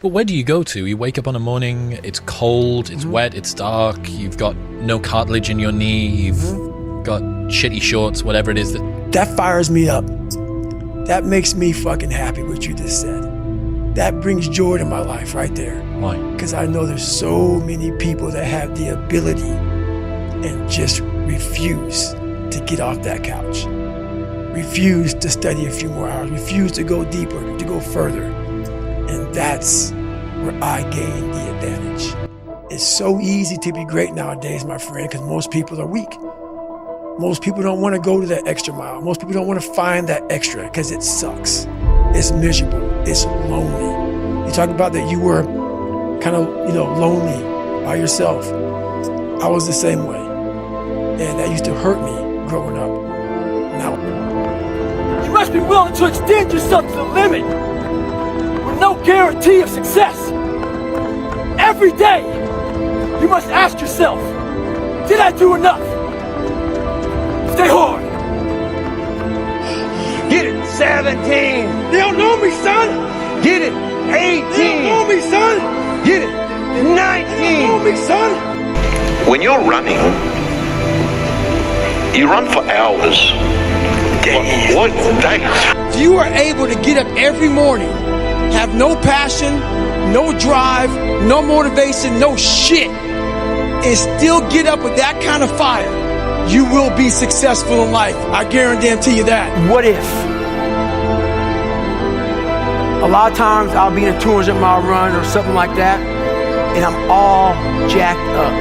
But where do you go to? You wake up on a morning, it's cold, it's wet, it's dark, you've got no cartilage in your knee, you've got shitty shorts, whatever it is. That fires me up. That makes me fucking happy, what you just said. That brings joy to my life right there. Why? Because I know there's so many people that have the ability and just refuse to get off that couch. Refuse to study a few more hours. Refuse to go deeper, to go further. And that's where I gain the advantage. It's so easy to be great nowadays, my friend, because most people are weak. Most people don't want to go to that extra mile. Most people don't want to find that extra because it sucks. It's miserable. It's lonely. You talk about that you were kind of, lonely by yourself. I was the same way. And that used to hurt me growing up. Now, you must be willing to extend yourself to the limit with no guarantee of success. Every day, you must ask yourself, did I do enough? Stay hard. Get it, 17. They don't know me, son. Get it, 18. They don't know me, son. Get it, 19. They don't know me, son. When you're running, you run for hours. What days? You are able to get up every morning, have no passion, no drive, no motivation, no shit, and still get up with that kind of fire. You will be successful in life. I guarantee you that. What if? A lot of times I'll be in a 200-mile run or something like that, and I'm all jacked up.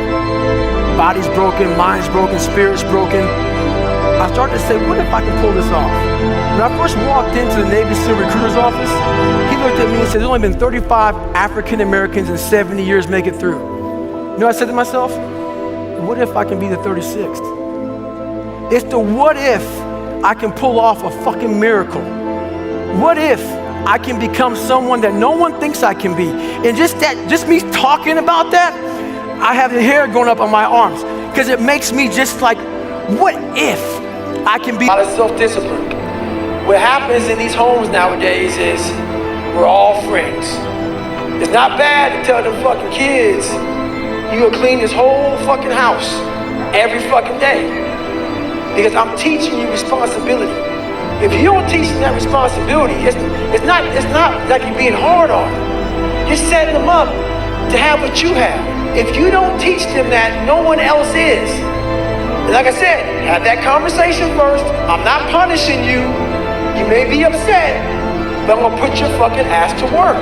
Body's broken, mind's broken, spirit's broken. I started to say, what if I can pull this off? When I first walked into the Navy SEAL recruiter's office, he looked at me and said, there's only been 35 African Americans in 70 years make it through. You know what I said to myself? What if I can be the 36th? It's the what if I can pull off a fucking miracle. What if I can become someone that no one thinks I can be? And just me talking about that, I have the hair going up on my arms because it makes me just like, what if I can be? A lot of self-discipline. What happens in these homes nowadays is we're all friends. It's not bad to tell them fucking kids, you gonna clean this whole fucking house every fucking day. Because I'm teaching you responsibility. If you don't teach them that responsibility, it's not like you're being hard on them. You're setting them up to have what you have. If you don't teach them that, no one else is. And like I said, have that conversation first. I'm not punishing you. You may be upset, but I'm gonna put your fucking ass to work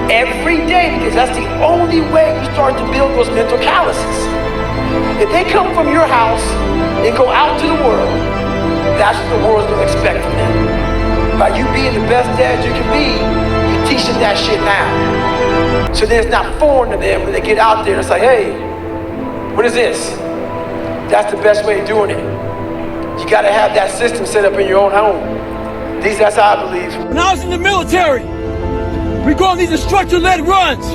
every day because that's the only way you start to build those mental calluses. If they come from your house and go out to the world, that's what the world's gonna expect from them. By you being the best dad you can be, you teach them that shit now. So then it's not foreign to them when they get out there. It's like, hey, what is this? That's the best way of doing it. You gotta have that system set up in your own home. At least that's how I believe. When I was in the military, we go on these instructor-led runs.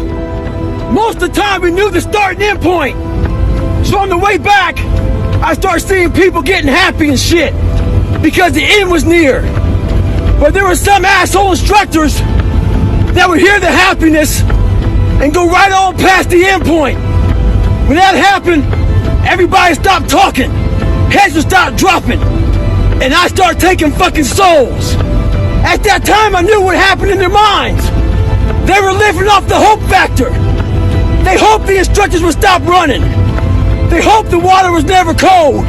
Most of the time we knew the start and end point. So on the way back, I started seeing people getting happy and shit because the end was near. But there were some asshole instructors that would hear the happiness and go right on past the end point. When that happened, everybody stopped talking. Heads would start dropping. And I started taking fucking souls. At that time, I knew what happened in their minds. They were living off the hope factor. They hoped the instructors would stop running. They hoped the water was never cold.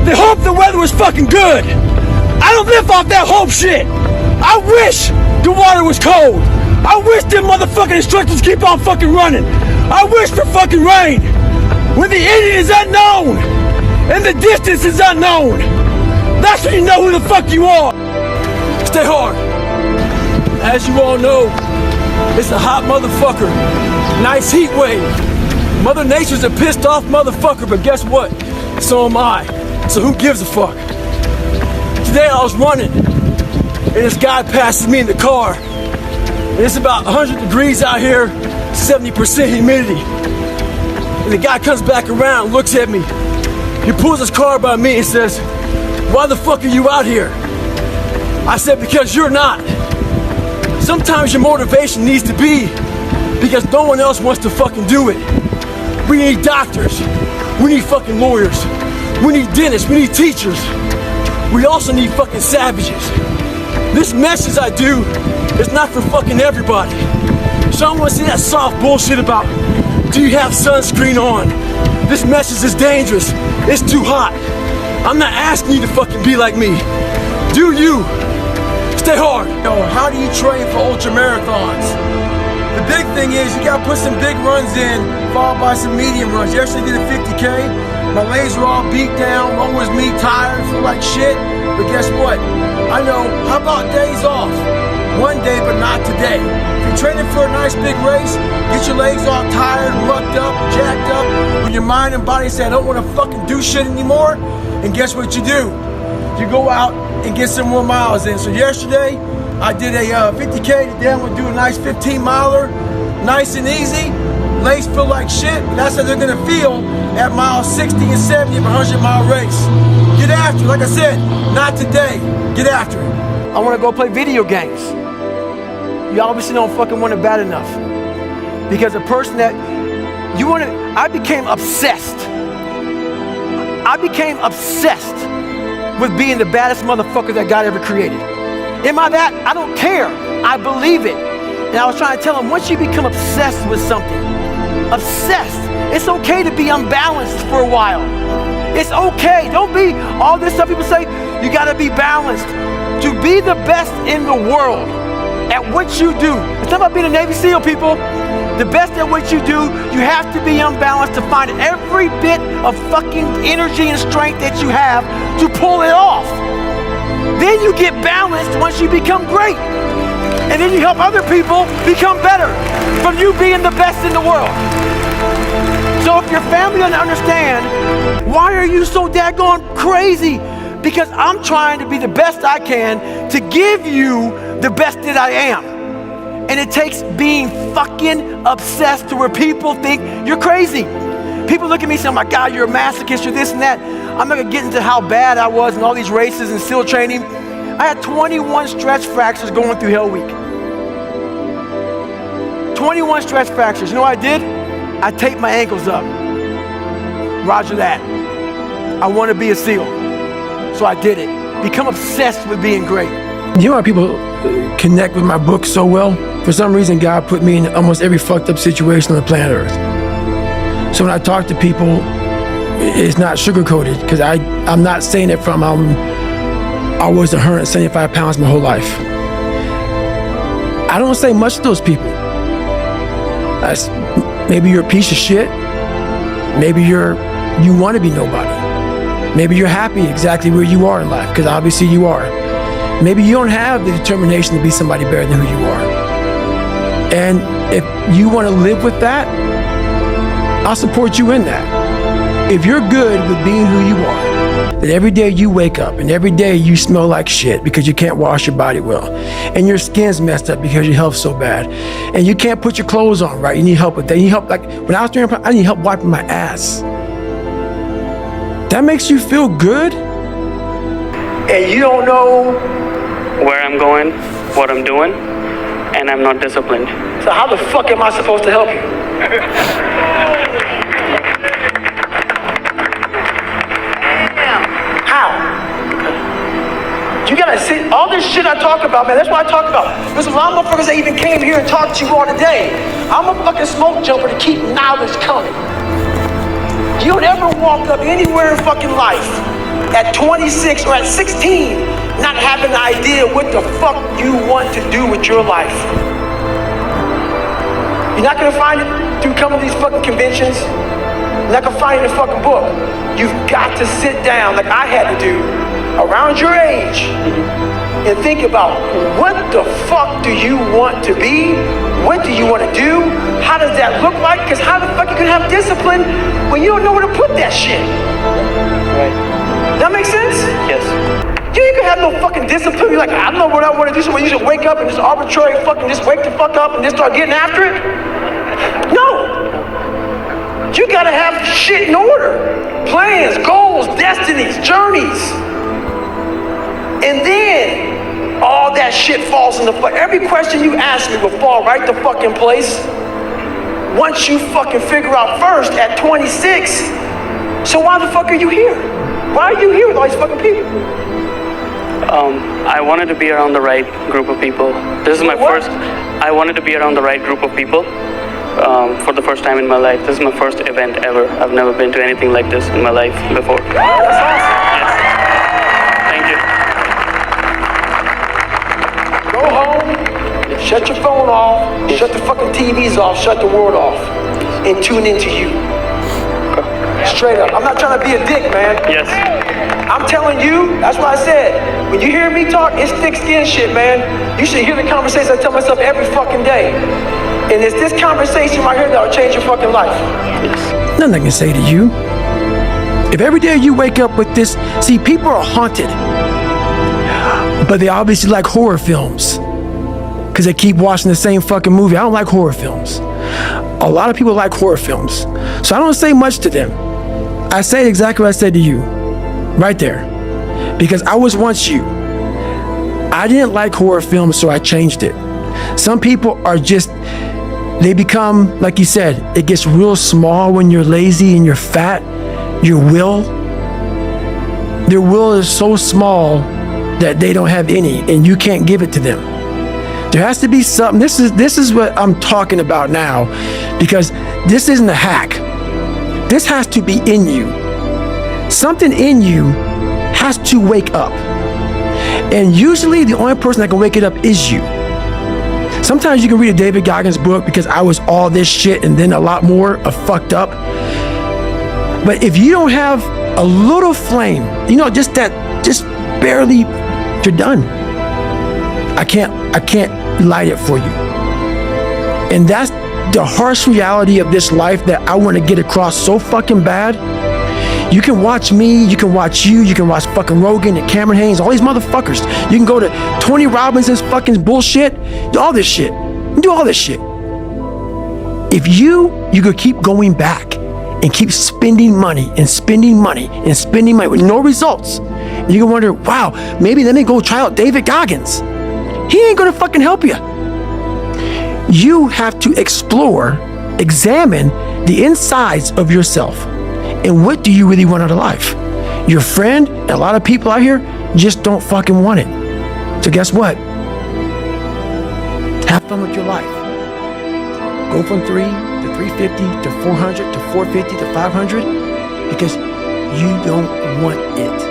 They hoped the weather was fucking good. I don't live off that hope shit. I wish the water was cold. I wish them motherfucking instructors keep on fucking running. I wish for fucking rain. When the ending is unknown and the distance is unknown, that's when you know who the fuck you are. Stay hard. As you all know, it's a hot motherfucker. Nice heat wave. Mother Nature's a pissed off motherfucker, but guess what? So am I. So who gives a fuck? Today I was running, and this guy passes me in the car. And it's about 100 degrees out here, 70% humidity. And the guy comes back around, looks at me. He pulls his car by me and says, "Why the fuck are you out here?" I said, "Because you're not." Sometimes your motivation needs to be because no one else wants to fucking do it. We need doctors. We need fucking lawyers. We need dentists. We need teachers. We also need fucking savages. This message I do is not for fucking everybody. So I don't want to see that soft bullshit about, do you have sunscreen on? This message is dangerous. It's too hot. I'm not asking you to fucking be like me. Do you? Stay hard. Yo, how do you train for ultramarathons? The big thing is you gotta put some big runs in, followed by some medium runs. Yesterday did a 50K. My legs were all beat down. One was me tired, feel like shit. But guess what? I know, how about days off? One day, but not today. If you're training for a nice big race, get your legs all tired, mucked up, jacked up, when your mind and body say, I don't want to fucking do shit anymore. And guess what you do? You go out and get some more miles in. So yesterday, I did a 50K. Today I'm gonna do a nice 15-miler, nice and easy. Legs feel like shit, but that's how they're gonna feel at mile 60 and 70 of a 100-mile race. Get after it. Like I said, not today. Get after it. I wanna go play video games. You obviously don't fucking want it bad enough. Because a person that you want to, I became obsessed. I became obsessed with being the baddest motherfucker that God ever created. Am I that? I don't care. I believe it. And I was trying to tell him, once you become obsessed with something, obsessed, it's okay to be unbalanced for a while. It's okay. Don't be all this stuff people say, you gotta be balanced. To be the best in the world at what you do. It's not about being a Navy SEAL, people. The best at what you do, you have to be unbalanced to find every bit of fucking energy and strength that you have to pull it off. Then you get balanced once you become great. And then you help other people become better from you being the best in the world. So if your family doesn't understand, why are you so daggone crazy? Because I'm trying to be the best I can to give you the best that I am. And it takes being fucking obsessed to where people think you're crazy. People look at me and say, oh my God, you're a masochist, you're this and that. I'm not gonna get into how bad I was in all these races and SEAL training. I had 21 stretch fractures going through Hell Week. 21 stretch fractures. You know what I did? I taped my ankles up. Roger that. I want to be a SEAL. So I did it. Become obsessed with being great. You know how people connect with my book so well? For some reason, God put me in almost every fucked up situation on the planet Earth. So when I talk to people, it's not sugar-coated, because I'm not saying it from I was 175 pounds my whole life. I don't say much to those people. Maybe you're a piece of shit. Maybe you want to be nobody. Maybe you're happy exactly where you are in life, because obviously you are. Maybe you don't have the determination to be somebody better than who you are. And if you want to live with that, I'll support you in that. If you're good with being who you are, that every day you wake up and every day you smell like shit because you can't wash your body well, and your skin's messed up because your health's so bad, and you can't put your clothes on right, you need help with that. You need help, like when I was training, I need help wiping my ass. That makes you feel good? And you don't know where I'm going, what I'm doing, and I'm not disciplined. So how the fuck am I supposed to help you? How? You gotta see all this shit I talk about, man. That's what I talk about. There's a lot of motherfuckers that even came here and talked to you all today. I'm a fucking smoke jumper to keep knowledge coming. You don't ever walk up anywhere in fucking life at 26 or at 16 not having an idea what the fuck you want to do with your life. You're not gonna find it through coming to these fucking conventions. You're not gonna find it in a fucking book. You've got to sit down like I had to do around your age and think about, what the fuck do you want to be? What do you want to do? How does that look like? Because how the fuck you can have discipline when you don't know where to put that shit? Right. That makes sense? Yes. You can have no fucking discipline. You're like, I don't know what I want to do. So when you just wake up and just arbitrary fucking just wake the fuck up and just start getting after it? No. You gotta have shit in order. Plans, goals, destinies, journeys. And then all that shit falls into place. Every question you ask me will fall right the fuck in place once you fucking figure out first at 26, so why the fuck are you here? Why are you here with all these fucking people? I wanted to be around the right group of people. This is my first. I wanted to be around the right group of people for the first time in my life. This is my first event ever. I've never been to anything like this in my life before. That's awesome. Yes. Thank you. Go home, shut your phone off, shut the fucking TVs off, shut the world off, and tune into you. Straight up. I'm not trying to be a dick, man. Yes. I'm telling you, that's what I said. When you hear me talk, it's thick skin shit, man. You should hear the conversations I tell myself every fucking day. And it's this conversation right here that'll change your fucking life. Yes. Nothing I can say to you. If every day you wake up with this, see, people are haunted, but they obviously like horror films because they keep watching the same fucking movie. I don't like horror films. A lot of people like horror films, so I don't say much to them. I say exactly what I said to you, right there, because I was once you. I didn't like horror films, so I changed it. Some people are just, they become, like you said, it gets real small when you're lazy and you're fat. Their will is so small that they don't have any, and you can't give it to them. There has to be something. This is what I'm talking about now, because this isn't a hack. This has to be in you. Something in you has to wake up. And usually the only person that can wake it up is you. Sometimes you can read a David Goggins book, because I was all this shit and then a lot more of fucked up. But if you don't have a little flame, just barely, you're done. I can't light it for you. And that's the harsh reality of this life that I want to get across so fucking bad. You can watch me, you can watch you, you can watch fucking Rogan and Cameron Haynes, all these motherfuckers. You can go to Tony Robinson's fucking bullshit, do all this shit. Do all this shit. If you could keep going back and keep spending money and spending money and spending money with no results, you can wonder, wow, maybe let me go try out David Goggins. He ain't gonna fucking help you. You have to explore, examine the insides of yourself. And what do you really want out of life? Your friend and a lot of people out here just don't fucking want it. So guess what? Have fun with your life. Go from 3 to 350 to 400 to 450 to 500, because you don't want it.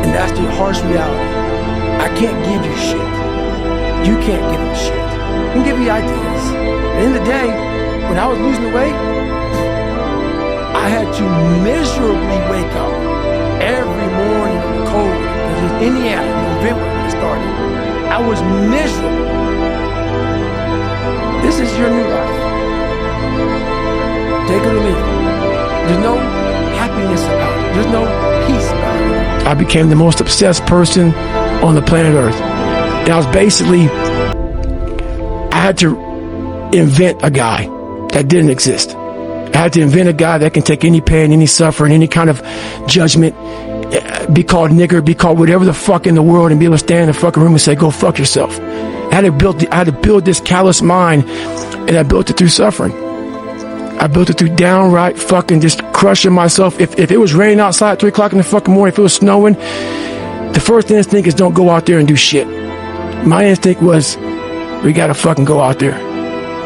And that's the harsh reality. I can't give you shit. You can't give me shit. I can give you ideas. At the end of the day, when I was losing the weight, I had to miserably wake up every morning in the cold, because it was Indiana, November when it started. I was miserable. This is your new life. Take it or leave it. There's no happiness about it. There's no peace about it. I became the most obsessed person on the planet Earth. And I was basically, I had to invent a guy that didn't exist. I had to invent a guy that can take any pain, any suffering, any kind of judgment, be called nigger, be called whatever the fuck in the world, and be able to stand in the fucking room and say, go fuck yourself. I had to build this callous mind, and I built it through suffering. I built it through downright fucking just crushing myself. If it was raining outside at 3 o'clock in the fucking morning, if it was snowing, the first instinct is don't go out there and do shit. My instinct was, we gotta fucking go out there.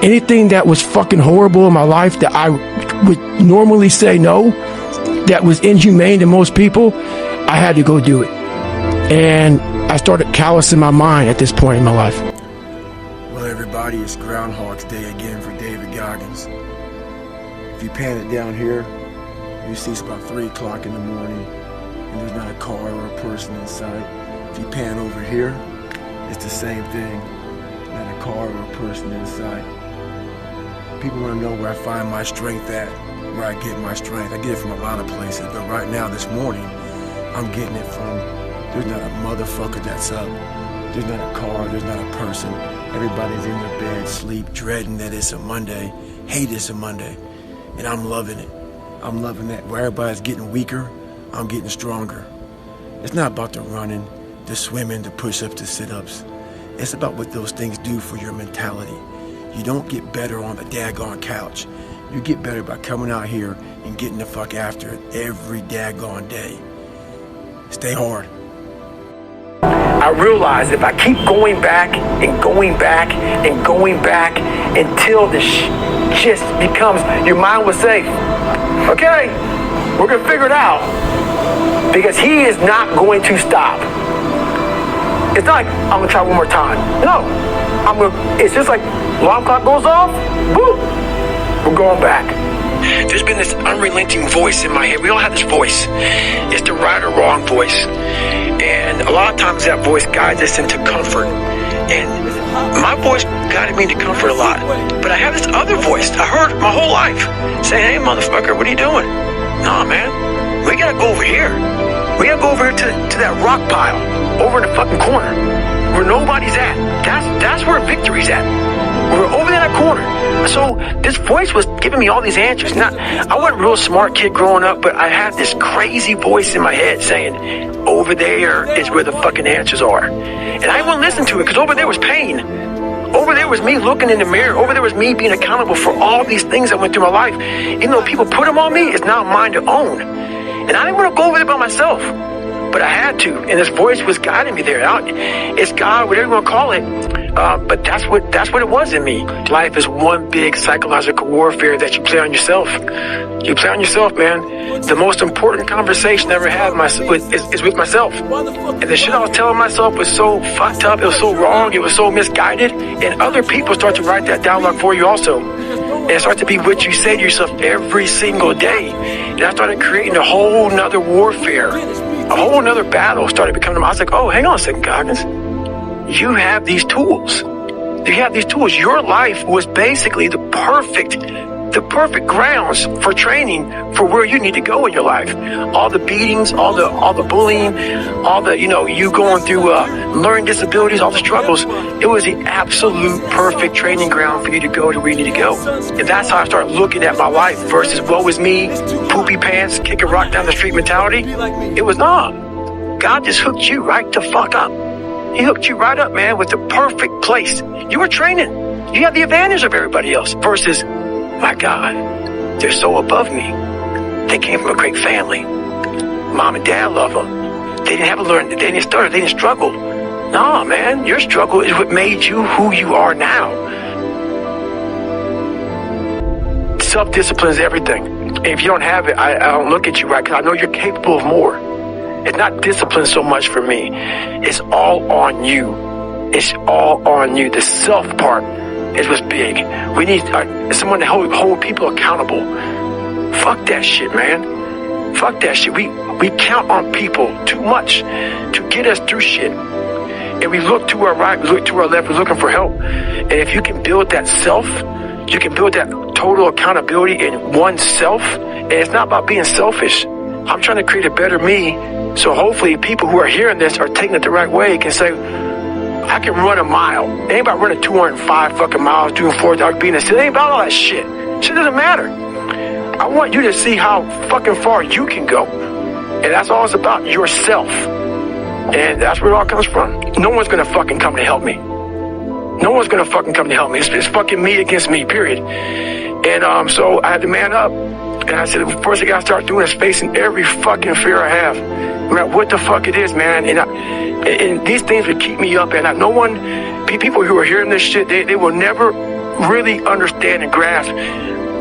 Anything that was fucking horrible in my life that I would normally say no, that was inhumane to most people, I had to go do it. And I started callousing my mind at this point in my life. Well, everybody, it's Groundhog's Day again for David Goggins. If you pan it down here, you see it's about 3 o'clock in the morning, and there's not a car or a person in sight. If you pan over here, it's the same thing. Not a car or a person in sight. People want to know where I find my strength at, where I get my strength. I get it from a lot of places, but right now, this morning, I'm getting it from, there's not a motherfucker that's up. There's not a car, there's not a person. Everybody's in their bed, sleep, dreading that it's a Monday, hate it's a Monday, and I'm loving it. I'm loving that. Where everybody's getting weaker, I'm getting stronger. It's not about the running, the swimming, the push-ups, the sit-ups. It's about what those things do for your mentality. You don't get better on the daggone couch. You get better by coming out here and getting the fuck after it every daggone day. Stay hard. I realized if I keep going back and going back and going back until this just becomes, your mind will say, okay, we're going to figure it out. Because he is not going to stop. It's not like, I'm going to try one more time. No. It's just like, alarm clock goes off, boom, we're going back. There's been this unrelenting voice in my head. We all have this voice. It's the right or wrong voice. And a lot of times that voice guides us into comfort. And my voice guided me into comfort a lot. But I have this other voice I heard my whole life saying, hey, motherfucker, what are you doing? Nah, man, we got to go over here. We got to go over here to that rock pile over in the fucking corner where nobody's at. That's where victory's at. We're over in that corner. So this voice was giving me all these answers. Now, I wasn't a real smart kid growing up, but I had this crazy voice in my head saying, over there is where the fucking answers are. And I wouldn't listen to it because over there was pain. Over there was me looking in the mirror. Over there was me being accountable for all these things that went through my life. Even though people put them on me, it's not mine to own. And I didn't want to go over there by myself. But I had to, and this voice was guiding me there. It's God, whatever you want to call it. But that's what it was in me. Life is one big psychological warfare that you play on yourself. You play on yourself, man. The most important conversation I ever had is with myself. And the shit I was telling myself was so fucked up. It was so wrong. It was so misguided. And other people start to write that dialogue for you also. And it starts to be what you say to yourself every single day. And I started creating a whole nother warfare. A whole nother battle started becoming. I was like, oh, hang on a second, Goggins. You have these tools. You have these tools. Your life was basically the perfect grounds for training for where you need to go in your life. All the beatings, all the bullying, all the, you going through learning disabilities, all the struggles. It was the absolute perfect training ground for you to go to where you need to go. And that's how I started looking at my life versus woe is me, poopy pants, kick a rock down the street mentality. It was not. God just hooked you right the fuck up. He hooked you right up, man, with the perfect place. You were training. You had the advantage of everybody else versus, my God, they're so above me. They came from a great family. Mom and dad love them. They didn't have to learn. They didn't stutter. They didn't struggle. No, man, your struggle is what made you who you are now. Self-discipline is everything. And if you don't have it, I don't look at you right because I know you're capable of more. It's not discipline so much for me. It's all on you. It's all on you. The self part is what's big. We need someone to hold people accountable. Fuck that shit, man. Fuck that shit. We count on people too much to get us through shit. And we look to our right, we look to our left, we're looking for help. And if you can build that self, you can build that total accountability in oneself. And it's not about being selfish. I'm trying to create a better me. So hopefully people who are hearing this are taking it the right way can say, I can run a mile. It ain't about running 205 fucking miles, doing 4 hours, being a city. It ain't about all that shit. Shit doesn't matter. I want you to see how fucking far you can go. And that's all it's about, yourself. And that's where it all comes from. No one's gonna fucking come to help me. No one's gonna fucking come to help me. It's fucking me against me, period. And so I had to man up. And I said, the first thing I gotta start doing is facing every fucking fear I have. No matter what the fuck it is, man. And these things would keep me up. And people who are hearing this shit, they will never really understand and grasp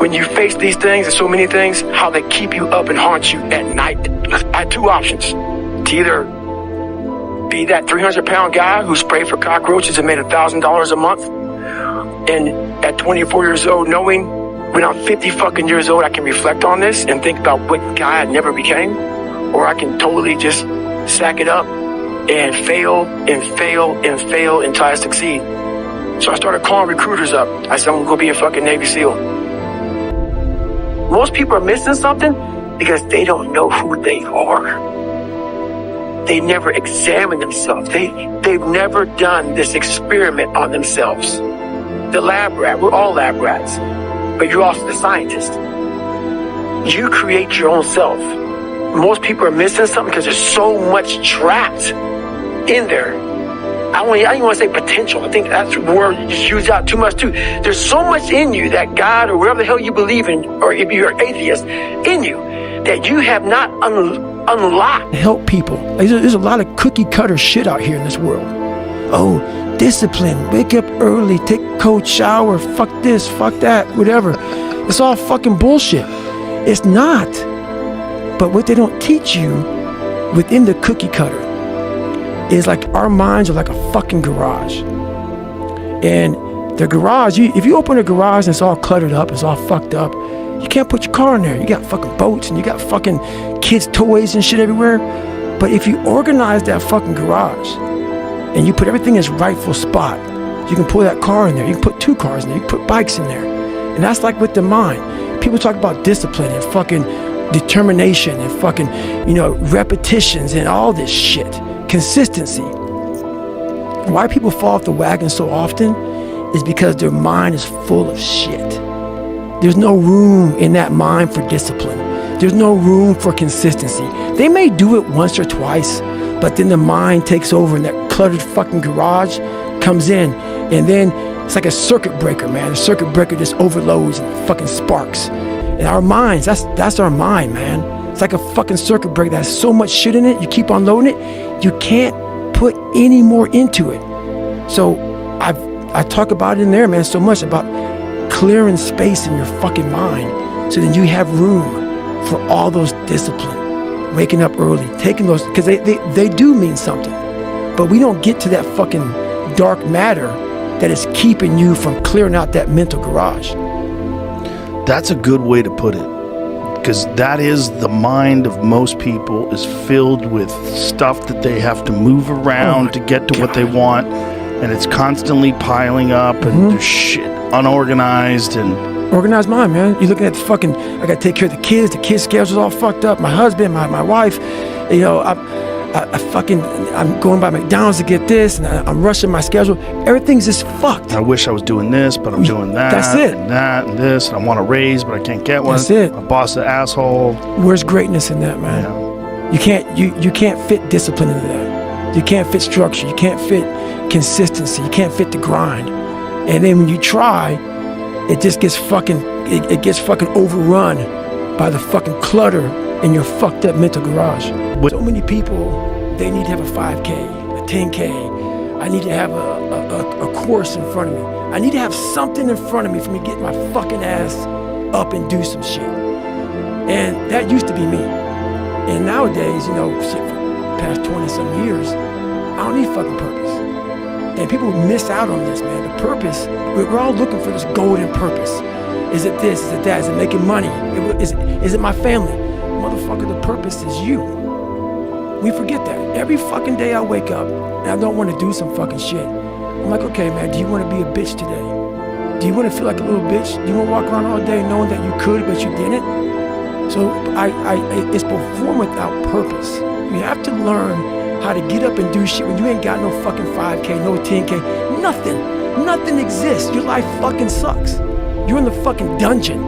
when you face these things and so many things, how they keep you up and haunt you at night. I had two options. To either be that 300-pound guy who sprayed for cockroaches and made $1,000 a month. And at 24 years old, knowing when I'm 50 fucking years old, I can reflect on this and think about what guy I never became. Or I can totally just sack it up and fail and fail and fail until I succeed. So I started calling recruiters up. I said, I'm gonna go be a fucking Navy SEAL. Most people are missing something because they don't know who they are. They never examine themselves. They've never done this experiment on themselves. The lab rat, we're all lab rats, but you're also the scientist. You create your own self. Most people are missing something because there's so much trapped in there. I don't even want to say potential. I think that's a word you just use out too much too. There's so much in you that God or whatever the hell you believe in, or if you're an atheist, in you that you have not unlocked. Help people. There's a lot of cookie cutter shit out here in this world. Oh, discipline, wake up early, take a cold shower, fuck this, fuck that, whatever. It's all fucking bullshit. It's not. But what they don't teach you within the cookie cutter is like our minds are like a fucking garage. And the garage, if you open a garage and it's all cluttered up, it's all fucked up, you can't put your car in there. You got fucking boats and you got fucking kids' toys and shit everywhere. But if you organize that fucking garage and you put everything in its rightful spot, you can pull that car in there. You can put 2 cars in there. You can put bikes in there. And that's like with the mind. People talk about discipline and fucking determination and fucking, repetitions and all this shit. Consistency. Why people fall off the wagon so often is because their mind is full of shit. There's no room in that mind for discipline. There's no room for consistency. They may do it once or twice, but then the mind takes over and that cluttered fucking garage comes in, and then it's like a circuit breaker, man. The circuit breaker just overloads and fucking sparks. And our minds, that's our mind, man. It's like a fucking circuit breaker that has so much shit in it, you keep on loading it, you can't put any more into it. So I talk about it in there, man, so much about clearing space in your fucking mind so then you have room for all those discipline, waking up early, taking those, because they do mean something. But we don't get to that fucking dark matter that is keeping you from clearing out that mental garage. That's a good way to put it, because that is the mind of most people, is filled with stuff that they have to move around to get to what they want, and it's constantly piling up, and there's shit unorganized. And organized mind, man. You're looking at the fucking, I gotta take care of the kids schedule's all fucked up, my husband, my wife, I'm going by McDonald's to get this, and I'm rushing my schedule. Everything's just fucked. I wish I was doing this, but I'm doing that. That's it. And that and this, and I want a raise, but I can't get one. That's it. My boss is an asshole. Where's greatness in that, man? Yeah. You can't fit discipline into that. You can't fit structure. You can't fit consistency. You can't fit the grind. And then when you try, it just gets fucking overrun by the fucking clutter in your fucked up mental garage. So many people, they need to have a 5K, a 10K. I need to have a course in front of me. I need to have something in front of me for me to get my fucking ass up and do some shit. And that used to be me. And nowadays, shit, for the past 20-some years, I don't need fucking purpose. And people miss out on this, man. The purpose, we're all looking for this golden purpose. Is it this? Is it that? Is it making money? Is it my family? Motherfucker, the purpose is you. We forget that. Every fucking day I wake up and I don't want to do some fucking shit. I'm like, okay, man, do you want to be a bitch today? Do you want to feel like a little bitch? Do you want to walk around all day knowing that you could, but you didn't? So it's perform without purpose. You have to learn how to get up and do shit when you ain't got no fucking 5K, no 10K, nothing exists. Your life fucking sucks. You're in the fucking dungeon.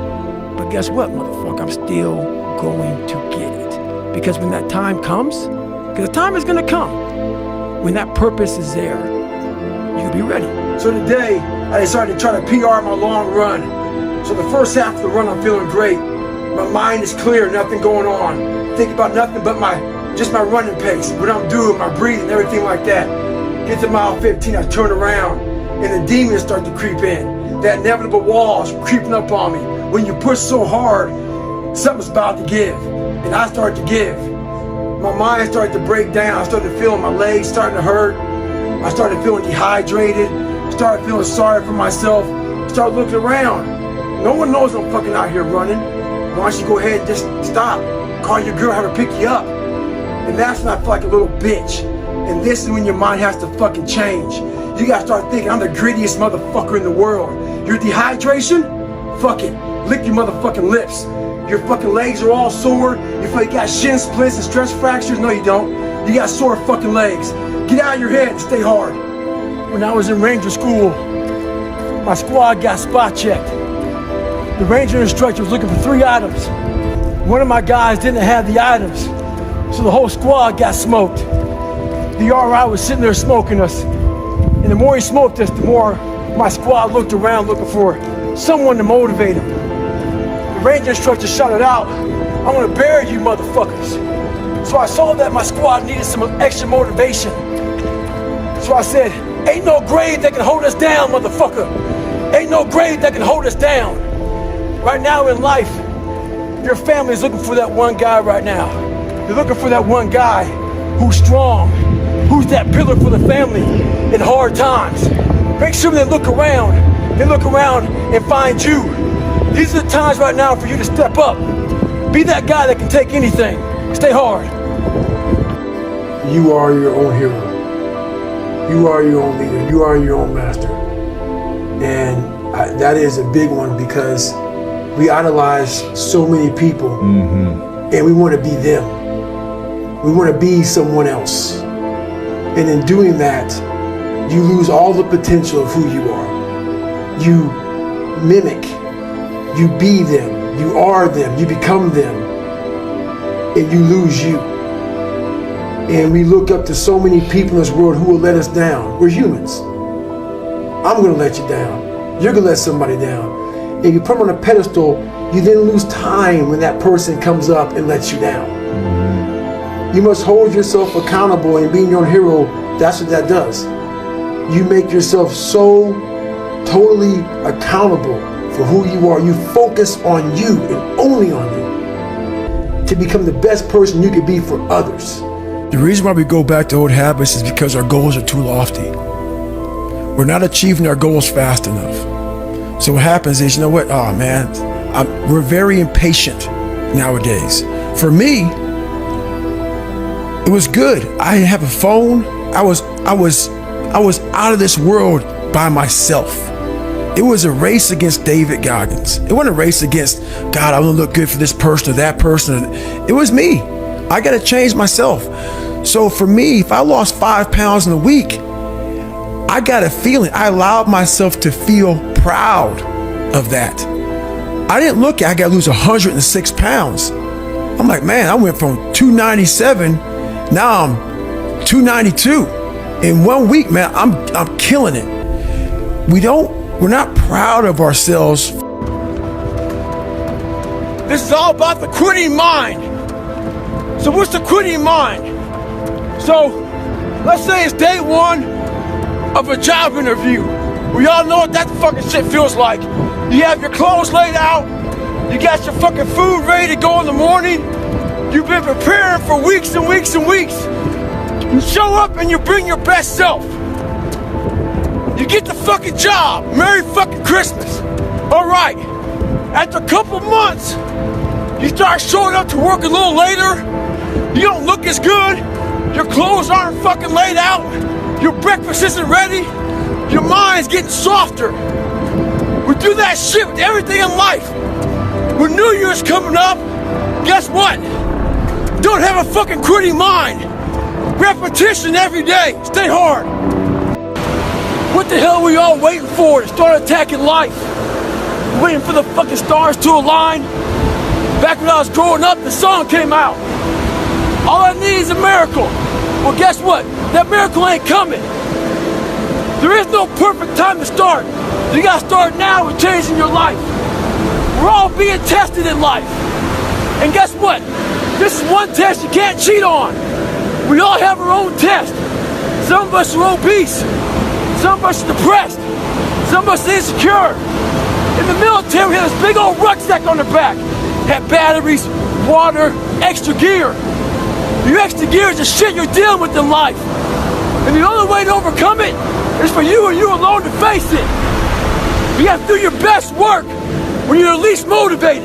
But guess what, motherfucker? I'm still going to get it. Because when that time comes, because the time is gonna come, when that purpose is there, you'll be ready. So today, I decided to try to PR my long run. So the first half of the run, I'm feeling great. My mind is clear, nothing going on. Think about nothing but my running pace, what I'm doing, my breathing, everything like that. Get to mile 15, I turn around, and the demons start to creep in. That inevitable wall is creeping up on me. When you push so hard, something's about to give. And I start to give. My mind started to break down. I started feeling my legs starting to hurt. I started feeling dehydrated. Started feeling sorry for myself. Started looking around. No one knows I'm fucking out here running. Why don't you go ahead and just stop? Call your girl, have her pick you up. And that's when I feel like a little bitch. And this is when your mind has to fucking change. You gotta start thinking, I'm the grittiest motherfucker in the world. Your dehydration? Fuck it. Lick your motherfucking lips. Your fucking legs are all sore. You feel like you got shin splints and stress fractures. No, you don't. You got sore fucking legs. Get out of your head and stay hard. When I was in Ranger school, my squad got spot checked. The Ranger instructor was looking for 3 items. One of my guys didn't have the items, so the whole squad got smoked. The RI was sitting there smoking us. And the more he smoked this, the more my squad looked around looking for someone to motivate him. The ranger instructor shouted out, "I'm gonna bury you motherfuckers." So I saw that my squad needed some extra motivation. So I said, "Ain't no grave that can hold us down, motherfucker. Ain't no grave that can hold us down." Right now in life, your family is looking for that one guy right now. They're looking for that one guy who's strong, who's that pillar for the family in hard times. Make sure they look around and find you. These are the times right now for you to step up. Be that guy that can take anything. Stay hard. You are your own hero. You are your own leader. You are your own master. And that is a big one because we idolize so many people and we want to be them. We want to be someone else. And in doing that, you lose all the potential of who you are. You mimic, you be them, you are them, you become them, and you lose you. And we look up to so many people in this world who will let us down. We're humans. I'm gonna let you down. You're gonna let somebody down. If you put them on a pedestal, you then lose time when that person comes up and lets you down. You must hold yourself accountable, and being your own hero, that's what that does. You make yourself so totally accountable for who you are. You focus on you and only on you to become the best person you could be for others. The reason why we go back to old habits is because our goals are too lofty. We're not achieving our goals fast enough. So what happens is, you know what? Oh man, we're very impatient nowadays. For me, it was good. I didn't have a phone. I was out of this world by myself. It was a race against David Goggins. It wasn't a race against, God, I want to look good for this person or that person. It was me. I got to change myself. So for me, if I lost 5 pounds in a week, I got a feeling. I allowed myself to feel proud of that. I didn't look at, I got to lose 106 pounds. I'm like, man, I went from 297, now I'm 292. In 1 week, man, I'm killing it. We're not proud of ourselves. This is all about the quitting mind. So what's the quitting mind? So let's say it's day one of a job interview. We all know what that fucking shit feels like. You have your clothes laid out. You got your fucking food ready to go in the morning. You've been preparing for weeks and weeks and weeks. You show up and you bring your best self. You get the fucking job. Merry fucking Christmas. All right. After a couple months, you start showing up to work a little later. You don't look as good. Your clothes aren't fucking laid out. Your breakfast isn't ready. Your mind's getting softer. We do that shit with everything in life. When New Year's coming up, guess what? Don't have a fucking quitting mind. Repetition every day. Stay hard. What the hell are we all waiting for to start attacking life? Waiting for the fucking stars to align? Back when I was growing up, the song came out. All I need is a miracle. Well, guess what? That miracle ain't coming. There is no perfect time to start. You gotta start now with changing your life. We're all being tested in life. And guess what? This is one test you can't cheat on. We all have our own test. Some of us are obese. Some of us are depressed. Some of us are insecure. In the military, we had this big old rucksack on the back. Had batteries, water, extra gear. Your extra gear is the shit you're dealing with in life. And the only way to overcome it is for you and you alone to face it. You have to do your best work when you're least motivated.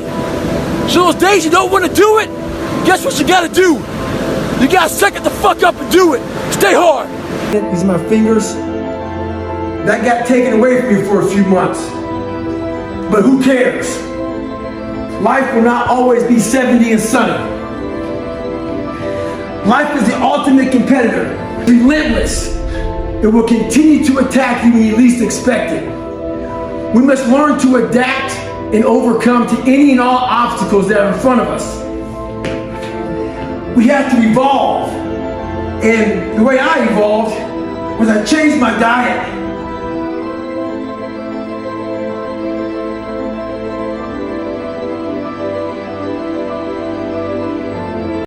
So those days you don't want to do it, guess what you gotta do? You gotta suck it the fuck up and do it. Stay hard. These are my fingers. That got taken away from me for a few months. But who cares? Life will not always be 70 and sunny. Life is the ultimate competitor, relentless. It will continue to attack you when you least expect it. We must learn to adapt and overcome to any and all obstacles that are in front of us. We have to evolve. And the way I evolved was I changed my diet.